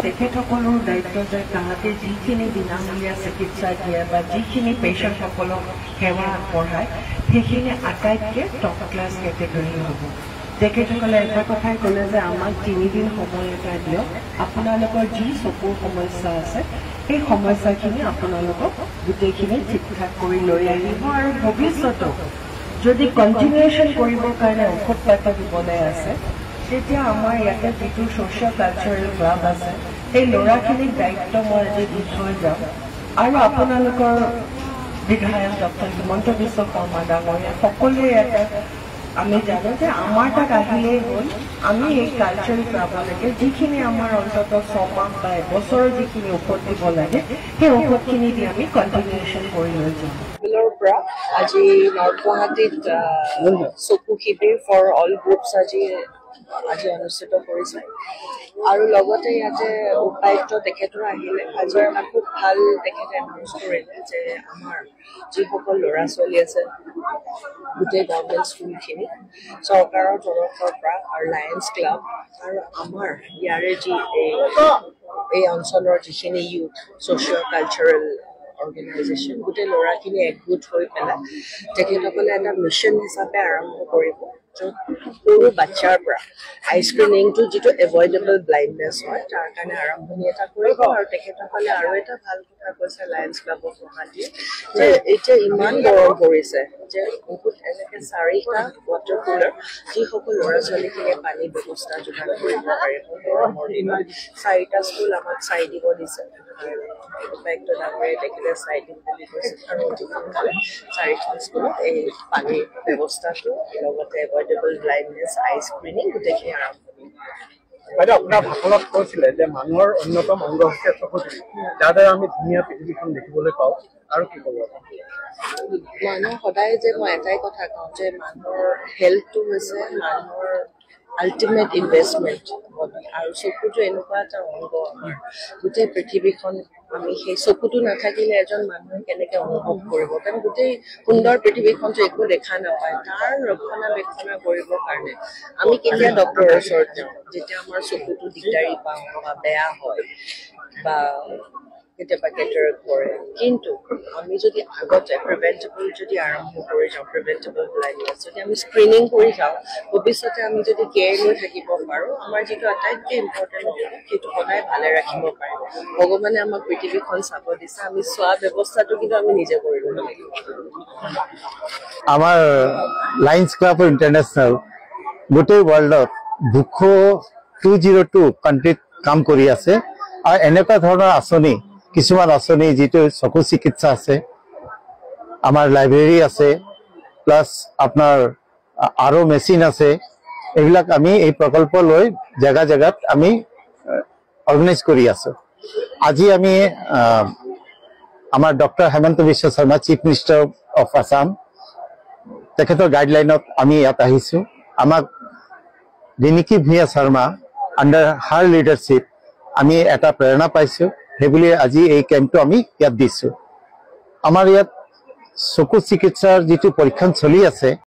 তেখেতসকলৰ দায়িত্ব যে তাহাঁতে যিখিনি বিনামূলীয়া চিকিৎসা দিয়ে বা যিখিনি পেচেণ্টসকলক সেৱা আগবঢ়ায় সেইখিনি আটাইতকৈ টপ ক্লাছ কেটেগৰী হ'ব। তেখেতসকলে এটা কথাই ক'লে যে আমাক 3 দিন সময় এটা দিয়ক, আপোনালোকৰ যি চকুৰ সমস্যা আছে সেই সমস্যাখিনি আপোনালোকক গোটেইখিনি ঠিক ঠাক কৰি লৈ আহিব আৰু ভৱিষ্যতেও যদি কণ্টিনিউৱেশ্যন কৰিবৰ কাৰণে ঔষধ পাতি দিবলৈ আছে তেতিয়া আমাৰ ইয়াতে যিটো ছ'চিয়েল কালচাৰেল ক্লাব আছে সেই ল'ৰাখিনিক দায়িত্ব মই আজি দি থৈ যাম। আৰু আপোনালোকৰ বিধায়ক ডক্টৰ হিমন্ত বিশ্ব শৰ্মা ডাঙৰীয়া সকলোৱে ইয়াতে আমি জানো যে আমাৰ তাত আহিলেই হ'ল আমি এই কালচাৰেল ক্লাবলৈকে যিখিনি আমাৰ অন্ততঃ 6 মাহ বা এবছৰৰ যিখিনি ঔষধ দিব লাগে সেই ঔষধখিনি দি আমি কণ্টিনিউৱেশ্যন কৰি লৈ যাম। পৰা আজি নৰ্থ গুৱাহাটীত চকু শিবিৰ ফৰ অল গ্ৰুপছ আজি অনুষ্ঠিত কৰিছে আৰু লগতে ইয়াতে উপায়ুক্ত তেখেতৰ আহিলে আজি এটা খুব ভাল তেখেতে এনাউন্স কৰিলে যে আমাৰ যিসকল ল'ৰা ছোৱালী আছে গোটেই গভৰ্ণমেণ্ট স্কুলখিনি চৰকাৰৰ তৰফৰ পৰা আৰু লায়ন্স ক্লাব আৰু আমাৰ ইয়াৰে যি এই অঞ্চলৰ যিখিনি ইউথ ছ'চিয়েল কালচাৰেল অৰ্গেনাইজেশ্যন গোটেই ল'ৰাখিনি একগোট হৈ পেলাই তেখেতসকলে এটা মিছন হিচাপে আৰম্ভ কৰিব য'ত সৰু বাচ্চাৰ পৰা আই স্ক্ৰিনিংটো যিটো এভইডেবল ব্লাইণ্ডনেছ হয় তাৰ কাৰণে আৰম্ভণি এটা কৰিব আৰু তেখেতসকলে আৰু এটা ভাল কথা কৈছে লায়ন্স ক্লাব অফ গুৱাহাটীয়ে যে এতিয়া ইমান গৰম পৰিছে যে বহুত এনেকৈ 4টা ৱাটাৰ কুলাৰ যিসকল ল'ৰা ছোৱালীখিনিয়ে পানী ব্যৱস্থা যোগান কৰিব পাৰিব গৰমৰ দিনত 4টা স্কুল আমাক চাই দিব দিছে উপায়ুক্ত ডাঙৰীয়াই তেখেতে চাই দিম বুলি কৈছে আৰু অতি সোনকালে 4খন স্কুলত এই পানীৰ ব্যৱস্থাটো লগতে এভইডেবল ব্লাইণ্ডনেছ আই স্ক্ৰিনিং গোটেইখিনি আৰম্ভ বাইদেউ আপোনাৰ ভাষণত কৈছিলে যে মানুহৰ অন্যতম অংগ হৈছে চকুজুৰি যাৰ দ্বাৰা আমি ধুনীয়া পৃথিৱীখন দেখিবলৈ পাওঁ আৰু কি ক'ব মানুহ সদায় যে মই এটাই কথা কওঁ যে মানুহৰ হেল্থটো হৈছে মানুহৰ আল্টিমেট ইনভেষ্টমেণ্ট আৰু চকুটো এনেকুৱা এটা অংগ আমাৰ গোটেই পৃথিৱীখন আমি সেই চকুটো নাথাকিলে এজন মানুহে কেনেকৈ অনুভৱ কৰিব কাৰণ গোটেই সুন্দৰ পৃথিৱীখনটো একো দেখা নাপায় তাৰ ৰক্ষণাবেক্ষণা কৰিবৰ কাৰণে আমি কেতিয়া ডক্তৰৰ ওচৰত যাওঁ যেতিয়া আমাৰ চকুটো দিগদাৰী পাওঁ বা বেয়া হয় বা কেতিয়াবা কেটাৰেক্ট কৰে কিন্তু আমি যদি আগতে প্ৰিভেণ্টেবল যদি আৰম্ভ কৰি যাওঁ প্ৰিভেণ্টেবল ব্লাইণ্ডনেছ যদি আমি স্ক্ৰিনিং কৰি যাওঁ ভৱিষ্যতে আমি যদি কেয়াৰ লৈ থাকিব পাৰোঁ আমাৰ যিটো আটাইতকৈ ইম্পৰ্টেণ্ট হ'ব সেইটো সদায় ভালে ৰাখিব পাৰিম ভগৱানে আমাক পৃথিৱীখন চাব দিছে আমি চোৱা ব্যৱস্থাটো কিন্তু আমি নিজে কৰি ল'ব লাগিব আমাৰ লায়ন্স ক্লাব ইণ্টাৰনেশ্যনেল গোটেই ৱৰ্ল্ডত 202 কাণ্ট্ৰিত কাম কৰি আছে আৰু এনেকুৱা ধৰণৰ আঁচনি কিছুমান আঁচনি যিটো চকু চিকিৎসা আছে আমাৰ লাইব্ৰেৰী আছে প্লাছ আপোনাৰ আৰু মেচিন আছে এইবিলাক আমি এই প্ৰকল্প লৈ জেগা জেগাত আমি অৰ্গেনাইজ কৰি আছোঁ আজি আমি আমাৰ doctor Himanta Biswa Sarma chief minister of Assam তেখেতৰ গাইডলাইনত আমি ইয়াত আহিছোঁ আমাক Riniki Bhuyan Sarma under her leadership আমি এটা প্ৰেৰণা পাইছোঁ সেইবুলি আজি এই কেম্পটো আমি ইয়াত দিছোঁ আমাৰ ইয়াত চকু চিকিৎসাৰ যিটো পৰীক্ষণ চলি আছে